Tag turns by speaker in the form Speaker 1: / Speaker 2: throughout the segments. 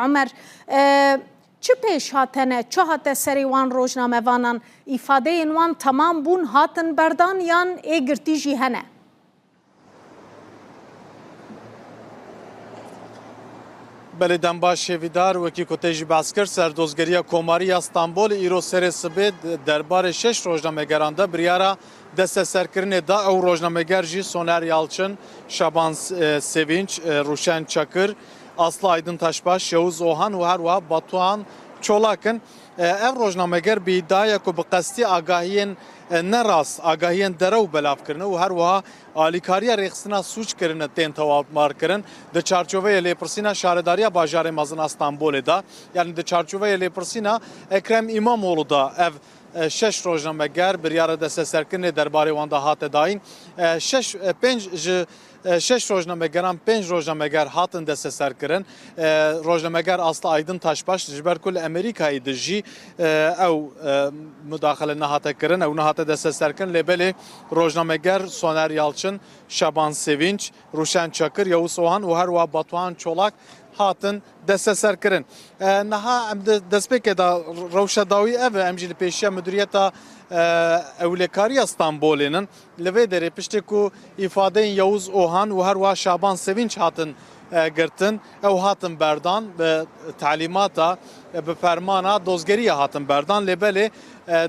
Speaker 1: عمر چه پیش هاتنه چه هات سری وان روزنامه وانان ifade این وان تمام بون هاتن بردان یان ایگرتی جی هنه
Speaker 2: بله دنباش شویدار وکی کتیج باسکر سردوزگری کوماری استانبول ایرو سر سبد دربار 6 روزنامه‌گران بریارا دست سرکرین دا او روزنامه‌گر جی سونر یالچن شابان سوینچ روشن چاکر Aslı Aydın Taşbaş, Şevuz Ohan ve her Batuhan Çolak'ın ev roznameger bir iddiaya ku bi qesti agahiyen neras agahiyen derew belav kirine û her wiha alîkariya rêxistina suç kirine tên tewamar kirin di çarçoveya lêpirsîna şaredariya bajarê mezin Stenbolê da yani di çarçoveya lêpirsîna Ekrem İmamoğlu da ev 6 roznameger biryara desteserkirinê derbarê wan da hate dayîn 6 roznamegeran 5 roznameger hatin desteserkirin roznameger Aslı Aydın Taşbaş ji ber ku li Amerîkayê de jî ew müdaxele nehate kirin ew nehate desteserkirin lêbelê roznameger Soner Yalçın Şaban Sevinç Ruşen Çakır Yavuz Ohan û her wiha Batuhan Çolak hatin desteserkirin niha em destpêkê da rewşedawî ev em jî li pêşiya müdüriyeta Ewlekariya Stenbolênin li vê derê piştî ku îfadeyên Yavuz Ohan û her wiha Şaban Sevinç hatin girtin ew hatin berdan bi talîmata bi fermana dozgeriya hatin berdan lêbelê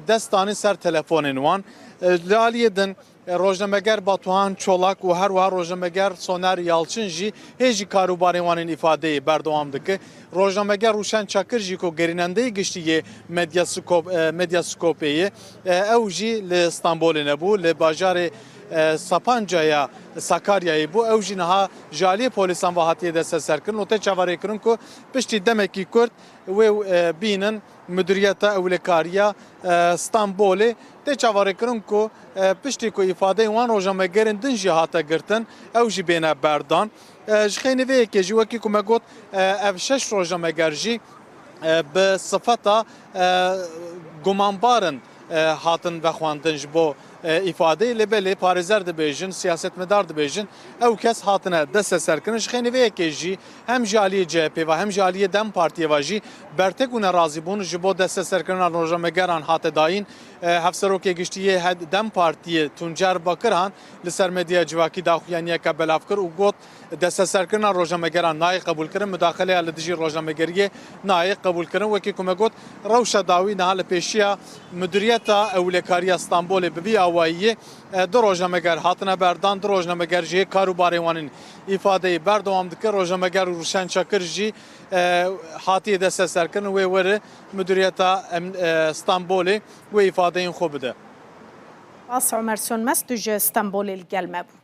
Speaker 2: destanî ser telefonên wan li aliyê din roznameger Batuhan Çolak û her wiha roznameger Soner Yalçın jî hê jî karûbarên wan ên îfadeyê berdewam dike roznameger Ruşen Çakır jî ku gerînendeyê giştî Medyaskopêyê ew jî li Stenbolê nebû li bajarê Sapanca'ya Sakarya'yı bu ew jî niha ji aliyê polîsan ve hatiye desteserkirin û tê çavarêkirin ku piştî demekî Kurd wê bînin müdüriyeta Ewlekariya Stenbolê tê çavarêkirin ku piştî ku îfadeyên wan roznamegerên din jî hate girtin ew jî bêne berdan ji xênîveyekê jî wekî ku me got ev 6 roznameger jî bi sifeta gumanbarin hatin vexwandin ji bo ifade lêbelê parêzer dibêjin siyasetmedar dibêjin ew kes hatine desteserkirin ji xênîveyekê jî hem ji aliyê CHP ve hem ji aliyê Dem Partiyê ve jî bertek û nerazî bûn ji bo desteserkirina roznamegeran hate dayîn hevserokê giştiyê Dem Partiyê Tuncer Bakirhan li ser medya civakî daxuyaniyeke belav kir û got desteserkirina roznamegeran nayê qebûl kirin müdaxeleya li dijî roznamegeriyê nayê qebûl kirin wekî ku me got rewşa dawî niha li pêşiya müdüriyeta Ewlekariya Stenbolê bi vî awayiyê du roznameger hatine berdan du roznameger jî karûbarên wan ên îfadeyê berdewam dike roznameger Ruşen Çakır jî hatiye desteserkirin wê were müdüriyeta Stenbolê wê îfadeyên xwe bide.
Speaker 1: Bas Ömer Sönmez tu ji Stenbolê gelme bû.